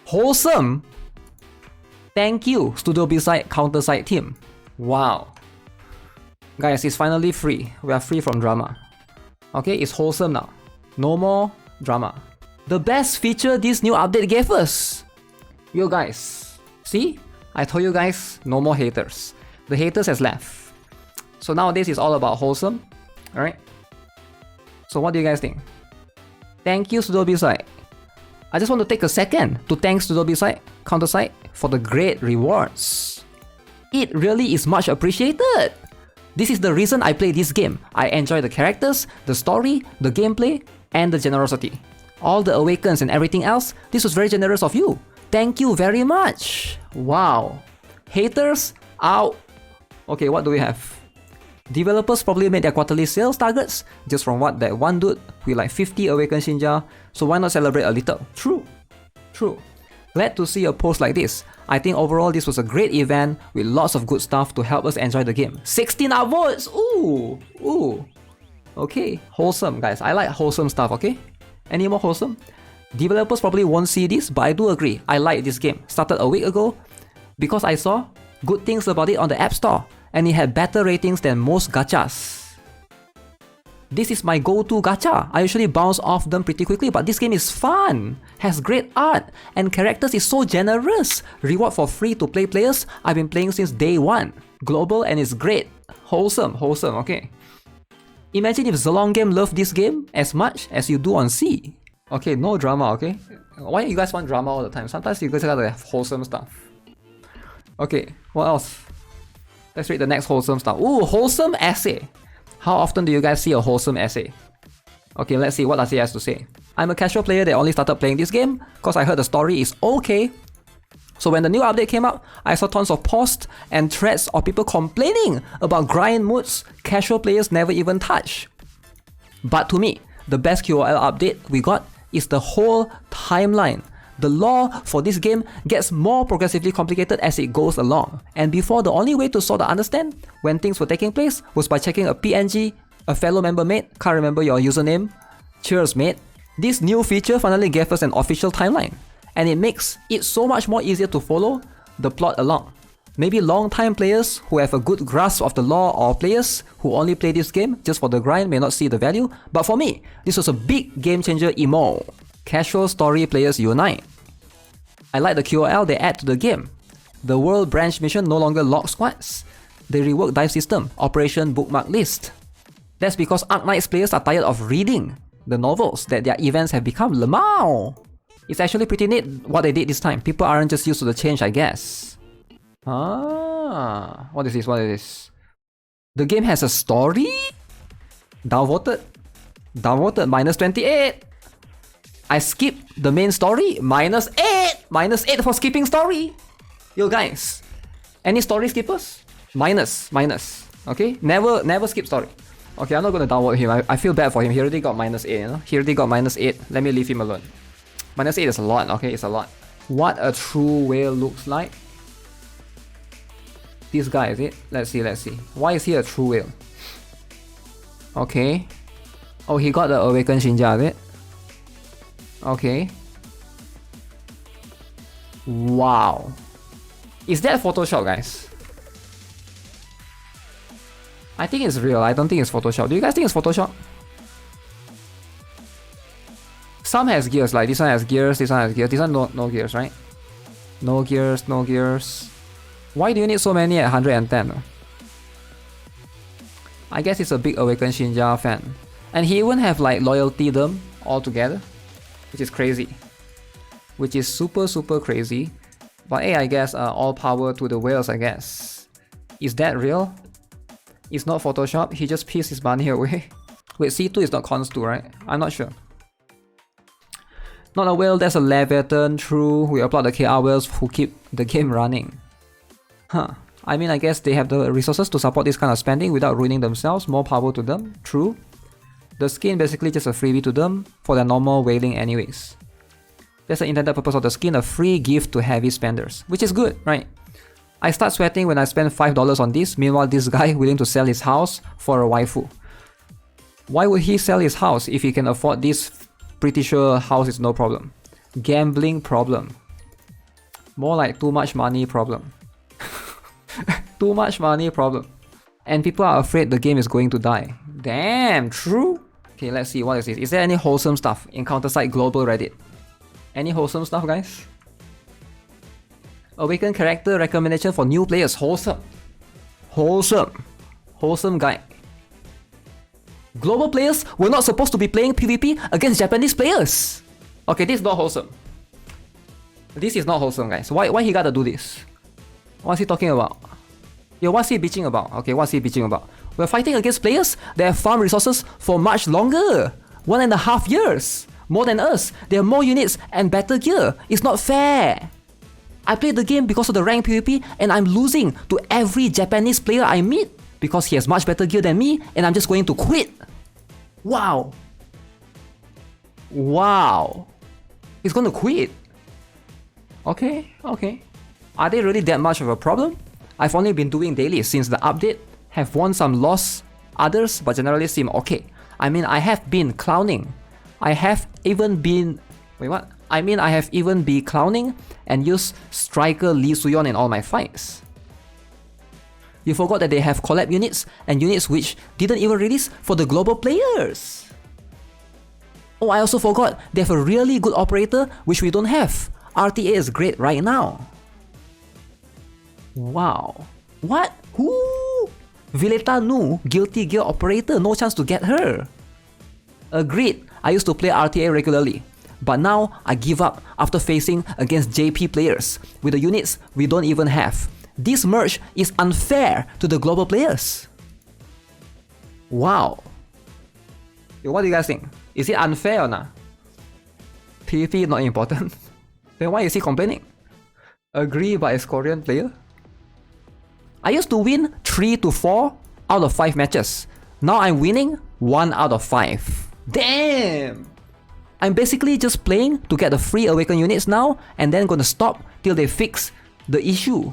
Wholesome! Thank you, Studio B-side CounterSide team. Wow. Guys, it's finally free. We are free from drama. Okay, it's wholesome now. No more drama. The best feature this new update gave us. Yo guys, see? I told you guys, no more haters. The haters has left. So nowadays it's all about wholesome. Alright? So what do you guys think? Thank you, Studio B-side. I just want to take a second to thank Studio B-side CounterSide for the great rewards. It really is much appreciated. This is the reason I play this game. I enjoy the characters, the story, the gameplay, and the generosity. All the awakens and everything else, this was very generous of you. Thank you very much. Wow. Haters, out. Okay, what do we have? Developers probably made their quarterly sales targets just from what that one dude with like 50 awakened Shinja, so why not celebrate a little? True. True. Glad to see a post like this. I think overall this was a great event with lots of good stuff to help us enjoy the game. 16 upvotes! Ooh! Ooh! Okay, wholesome guys. I like wholesome stuff, okay? Any more wholesome? Developers probably won't see this, but I do agree. I like this game. Started a week ago because I saw good things about it on the App Store, and it had better ratings than most gachas. This is my go-to gacha. I usually bounce off them pretty quickly, but this game is fun, has great art, and characters is so generous. Reward for free-to-play players. I've been playing since day one. Global and it's great. Wholesome, wholesome, okay. Imagine if Zolong Game loved this game as much as you do on C. Okay, no drama, okay? Why you guys want drama all the time? Sometimes you guys gotta have wholesome stuff. Okay, what else? Let's read the next wholesome stuff. Ooh, wholesome essay. How often do you guys see a wholesome essay? Okay, let's see what does he has to say. I'm a casual player that only started playing this game because I heard the story is okay. So when the new update came out, I saw tons of posts and threads of people complaining about grind modes casual players never even touch. But to me, the best QOL update we got is the whole timeline. The lore for this game gets more progressively complicated as it goes along. And before, the only way to sort of understand when things were taking place was by checking a PNG a fellow member made. Can't remember your username. Cheers, mate. This new feature finally gave us an official timeline, and it makes it so much more easier to follow the plot along. Maybe long-time players who have a good grasp of the lore or players who only play this game just for the grind may not see the value, but for me, this was a big game changer emo. Casual story players unite. I like the QOL they add to the game. The World Branch mission no longer log squads. They rework dive system, Operation Bookmark List. That's because Arknights players are tired of reading the novels that their events have become lemao. It's actually pretty neat what they did this time. People aren't just used to the change, I guess. Ah, what is this? What is this? The game has a story? Downvoted? Downvoted -28. I skipped the main story, -8! -8 for skipping story! Yo guys, any story skippers? Minus. Okay? Never skip story. Okay, I'm not gonna downvote him. I feel bad for him. He already got -8, you know? He already got -8. Let me leave him alone. -8 is a lot, okay? It's a lot. What a true whale looks like. This guy, is it? Let's see. Why is he a true whale? Okay. Oh, he got the awakened Shinja, is it? Okay. Wow. Is that Photoshop, guys? I think it's real. I don't think it's Photoshop. Do you guys think it's Photoshop? Some has gears, like this one has gears, this one has gears. This one no gears, right? No gears. Why do you need so many at 110? I guess it's a big Awakened Shinja fan. And he even have like loyalty them all together, which is crazy. Which is super crazy. But hey, I guess all power to the whales, I guess. Is that real? It's not Photoshop, he just pissed his money away. Wait, C2 is not cons 2, right? I'm not sure. Not a whale, that's a Leviathan, true. We applaud the KR whales who keep the game running. Huh. I mean, I guess they have the resources to support this kind of spending without ruining themselves. More power to them, true. The skin basically just a freebie to them for their normal whaling anyways. That's the intended purpose of the skin, a free gift to heavy spenders. Which is good, right? I start sweating when I spend $5 on this, meanwhile this guy willing to sell his house for a waifu. Why would he sell his house if he can afford this? Pretty sure house is no problem. Gambling problem. More like too much money problem. Too much money problem. And people are afraid the game is going to die. Damn, true? Okay, let's see, what is this? Is there any wholesome stuff in CounterSide Global Reddit? Any wholesome stuff, guys? Awaken character recommendation for new players. Wholesome. Wholesome. Wholesome guy. Global players were not supposed to be playing PvP against Japanese players. Okay, this is not wholesome. This is not wholesome, guys. Why he gotta do this? What's he talking about? Yo, what's he bitching about? Okay, what's he bitching about? We're fighting against players that have farmed resources for much longer. 1.5 years. More than us. They have more units and better gear. It's not fair. I played the game because of the ranked PvP and I'm losing to every Japanese player I meet because he has much better gear than me and I'm just going to quit. Wow. Wow. He's gonna quit. Okay. Are they really that much of a problem? I've only been doing daily since the update, have won some, lost others, but generally seem okay. I mean, I have been clowning. I have even been... Wait, what? I mean, I have even been clowning and used striker Lee Suyon in all my fights. You forgot that they have collab units and units which didn't even release for the global players. Oh, I also forgot they have a really good operator which we don't have. RTA is great right now. Wow. What? Who? Violeta Nu, Guilty Gear operator, no chance to get her. Agreed, I used to play RTA regularly. But now, I give up after facing against JP players with the units we don't even have. This merge is unfair to the global players. Wow. Yo, what do you guys think? Is it unfair or not? PvP not important? Then why is he complaining? Agree, but is Korean player? I used to win 3 to 4 out of 5 matches. Now I'm winning 1 out of 5. Damn! I'm basically just playing to get the free awaken units now and then gonna stop till they fix the issue.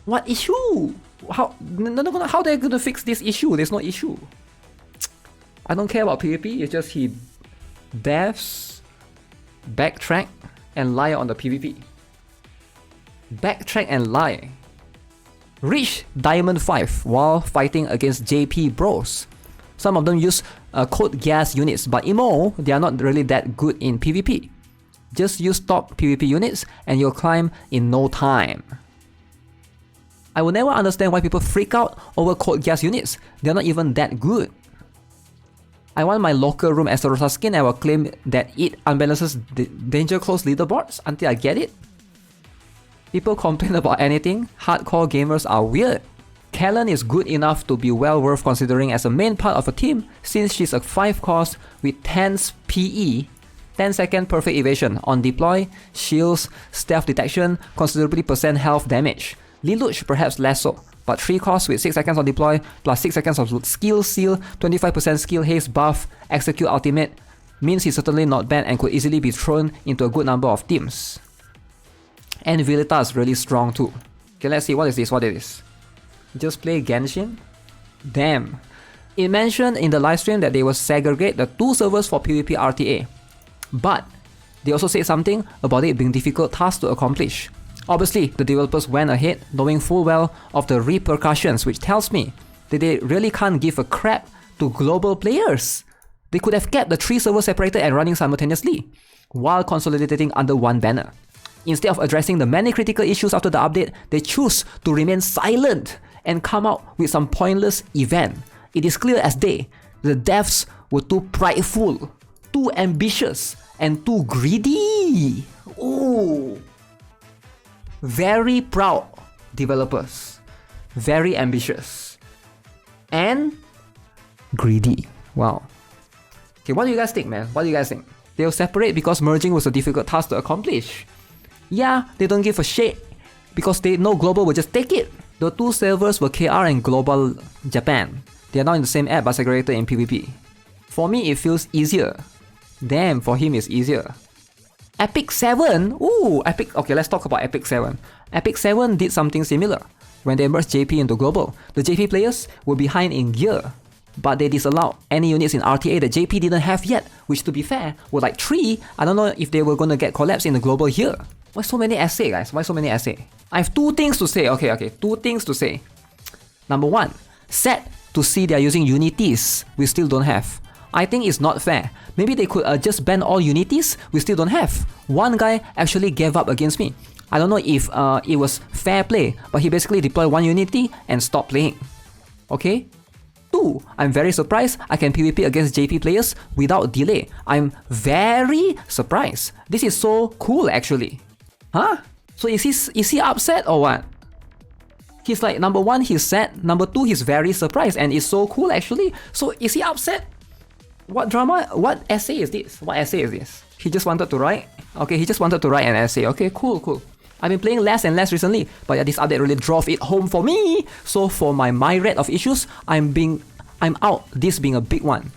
What issue? How are they gonna fix this issue? There's no issue. I don't care about PvP, it's just he devs, backtrack and lie on the PvP. Backtrack and lie. Reach Diamond 5 while fighting against JP bros. Some of them use code gas units, but emo, they are not really that good in PvP. Just use top PvP units and you'll climb in no time. I will never understand why people freak out over code gas units. They're not even that good. I want my locker room Esterosa skin and I will claim that it unbalances the danger close leaderboards until I get it. People complain about anything. Hardcore gamers are weird. Kellen is good enough to be well worth considering as a main part of a team since she's a 5 cost with 10's PE, 10-second perfect evasion on deploy, shields, stealth detection, considerably % health damage. Liluch perhaps less so, but 3 costs with 6 seconds on deploy plus 6 seconds of skill seal, 25% skill haste buff, execute ultimate means he's certainly not bad and could easily be thrown into a good number of teams. And Violeta is really strong too. Okay, let's see, what is this? Just play Genshin? Damn. It mentioned in the livestream that they will segregate the 2 servers for PvP RTA. But they also said something about it being difficult task to accomplish. Obviously, the developers went ahead knowing full well of the repercussions, which tells me that they really can't give a crap to global players. They could have kept the 3 servers separated and running simultaneously, while consolidating under one banner. Instead of addressing the many critical issues after the update, they choose to remain silent and come out with some pointless event. It is clear as day, the devs were too prideful, too ambitious, and too greedy. Ooh. Very proud developers, very ambitious, and greedy. Wow. Okay, what do you guys think, man? What do you guys think? They'll separate because merging was a difficult task to accomplish. Yeah, they don't give a shit because they know global will just take it. The 2 servers were KR and global Japan. They are now in the same app but segregated in PvP. For me, it feels easier. Damn, for him it's easier. Epic 7? Ooh, Epic. Okay, let's talk about Epic 7. Epic 7 did something similar. When they merged JP into global, the JP players were behind in gear. but they disallowed any units in RTA that JP didn't have yet, which to be fair were like 3. I don't know if they were gonna get collapsed in the global here. Why so many essay, guys? Why so many essay? I have 2 things to say. Okay, 2 things to say. Number 1, sad to see they're using unities we still don't have. I think it's not fair. Maybe they could just ban all unities we still don't have. One guy actually gave up against me. I don't know if it was fair play, but he basically deployed 1 unity and stopped playing. Okay? 2, I'm very surprised I can PvP against JP players without delay. I'm very surprised. This is so cool actually. Huh? So is he upset or what? He's like, number 1, he's sad. Number 2, he's very surprised, and it's so cool actually. So is he upset? What drama? What essay is this? What essay is this? He just wanted to write? Okay, he just wanted to write an essay. Okay, cool. I've been playing less and less recently, but yeah, this update really drove it home for me. So for my myriad of issues, I'm out, this being a big one.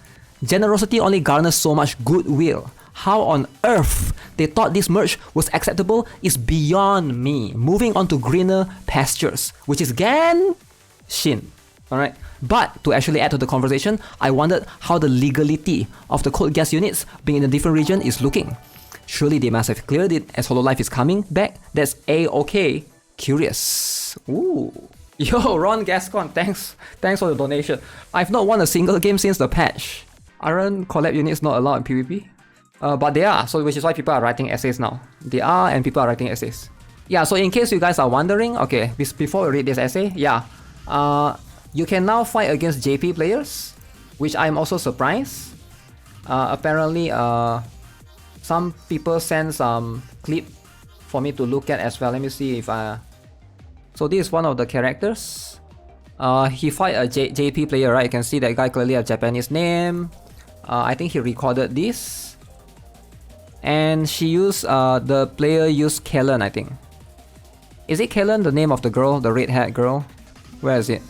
Generosity only garners so much goodwill. How on earth they thought this merge was acceptable is beyond me. Moving on to greener pastures, which is Genshin. Alright, but to actually add to the conversation, I wondered how the legality of the code gas units being in a different region is looking. Surely they must have cleared it as Hololive is coming back. That's A-okay. Curious. Ooh. Yo, Ron Gascon, thanks for the donation. I've not won a single game since the patch. Aren't collab units not allowed in PvP? But they are, so which is why people are writing essays now. They are, and people are writing essays. Yeah, so in case you guys are wondering, okay, before we read this essay, yeah, you can now fight against JP players, which I'm also surprised. Apparently, some people sent some clip for me to look at as well. Let me see if so this is one of the characters. He fight a JP player, right? You can see that guy clearly a Japanese name. I think he recorded this. And she used, the player used Kellen, I think. Is it Kellen, the name of the girl, the red hat girl? Where is it?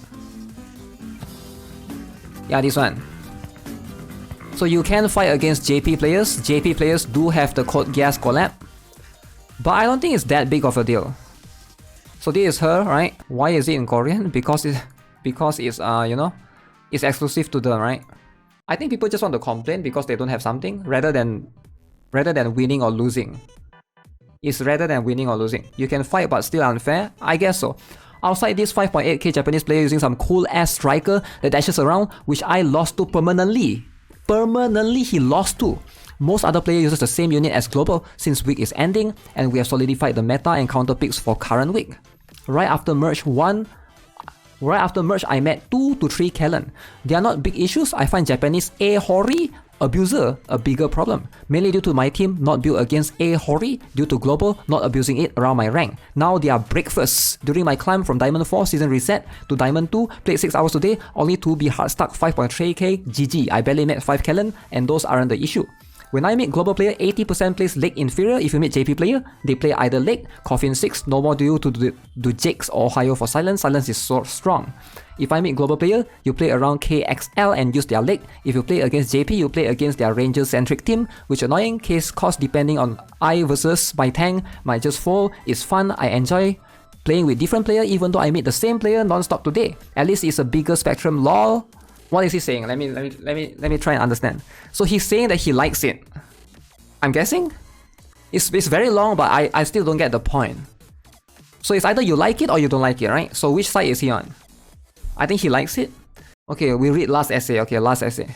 Yeah, this one. So you can fight against JP players. JP players do have the code gas collab, but I don't think it's that big of a deal. So this is her, right? Why is it in Korean? Because it's you know, it's exclusive to them, right? I think people just want to complain because they don't have something rather than winning or losing. It's rather than winning or losing. You can fight but still unfair? I guess so. Outside this 5.8k Japanese player using some cool ass striker that dashes around, which I lost to permanently. Permanently he lost to. Most other players uses the same unit as global since week is ending, and we have solidified the meta and counter picks for current week. Right after merge I met 2 to 3 Kellen. They are not big issues. I find Japanese A-Hori abuser a bigger problem, mainly due to my team not built against A-Hori due to global not abusing it around my rank. Now they are breakfast. During my climb from Diamond 4 season reset to Diamond 2, played 6 hours today, only to be hard stuck 5.3k, GG. I barely met 5 Kellen, and those aren't the issue. When I meet global player, 80% plays leg inferior. If you meet JP player, they play either leg, coffin 6, no more due to do Jakes or Ohio for silence. Silence is so strong. If I meet global player, you play around KXL and use their leg. If you play against JP, you play against their ranger centric team, which annoying case cost depending on I versus my tank might just fall. It's fun, I enjoy playing with different player even though I meet the same player non-stop today. At least it's a bigger spectrum, lol. What is he saying? Let me try and understand. So he's saying that he likes it. I'm guessing? It's very long, but I still don't get the point. So it's either you like it or you don't like it, right? So which side is he on? I think he likes it. Okay, we read last essay. Okay, last essay.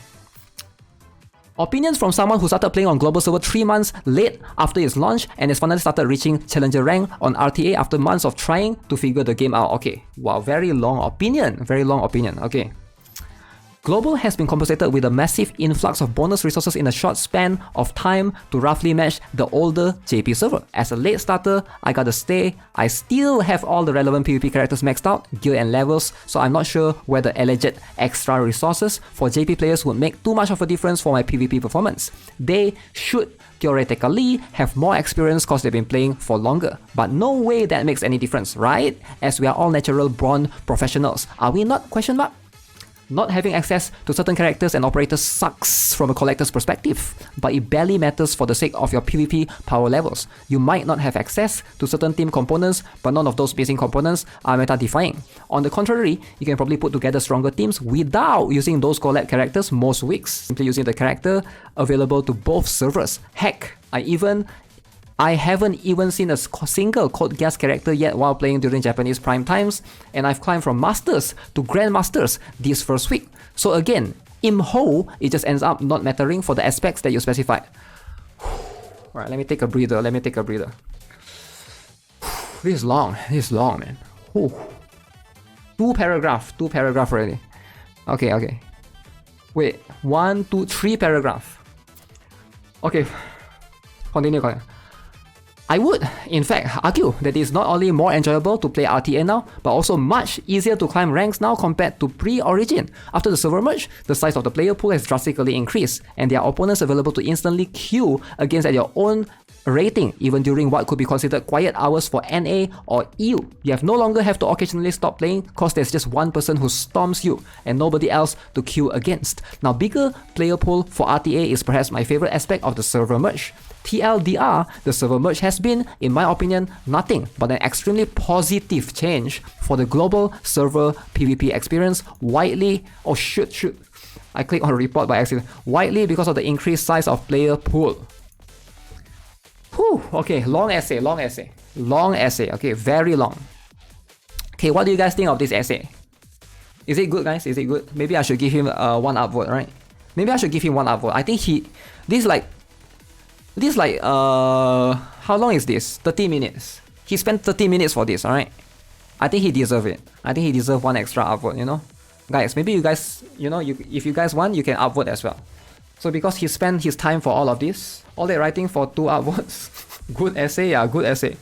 Opinions from someone who started playing on global server 3 months late after its launch and has finally started reaching challenger rank on RTA after months of trying to figure the game out. Okay, wow, very long opinion. Very long opinion. Okay. Global has been compensated with a massive influx of bonus resources in a short span of time to roughly match the older JP server. As a late starter, I gotta stay. I still have all the relevant PvP characters maxed out, gear and levels, so I'm not sure whether alleged extra resources for JP players would make too much of a difference for my PvP performance. They should theoretically have more experience cause they've been playing for longer, but no way that makes any difference, right? As we are all natural born professionals. Are we not? Question mark? Not having access to certain characters and operators sucks from a collector's perspective, but it barely matters for the sake of your PvP power levels. You might not have access to certain team components, but none of those basic components are meta-defying. On the contrary, you can probably put together stronger teams without using those collab characters most weeks, simply using the character available to both servers. Heck, I haven't even seen a single Code Geass character yet while playing during Japanese prime times, and I've climbed from Masters to Grandmasters this first week. So again, Imho, it just ends up not mattering for the aspects that you specified. Alright, let me take a breather, This is long, man. Two paragraph already. Okay. Wait, 1, 2, 3 paragraph. Okay, continue. I would, in fact, argue that it's not only more enjoyable to play RTA now, but also much easier to climb ranks now compared to pre-Origin. After the server merge, the size of the player pool has drastically increased, and there are opponents available to instantly queue against at your own rating, even during what could be considered quiet hours for NA or EU. You no longer have to occasionally stop playing cause there's just one person who storms you and nobody else to queue against. Now, bigger player pool for RTA is perhaps my favorite aspect of the server merge. TLDR, the server merge has been, in my opinion, nothing but an extremely positive change for the global server PvP experience, widely, oh shoot, I clicked on a report by accident, widely because of the increased size of player pool. Whew, okay, long essay, okay, very long. Okay, what do you guys think of this essay? Is it good, guys? Is it good? Maybe I should give him one upvote, right? I think this how long is this? 30 minutes. He spent 30 minutes for this, alright? I think he deserves it. I think he deserves one extra upvote, you know? Guys, maybe you guys, if you guys want, you can upvote as well. So because he spent his time for all of this, all that writing for 2 upvotes. Good essay, yeah, good essay.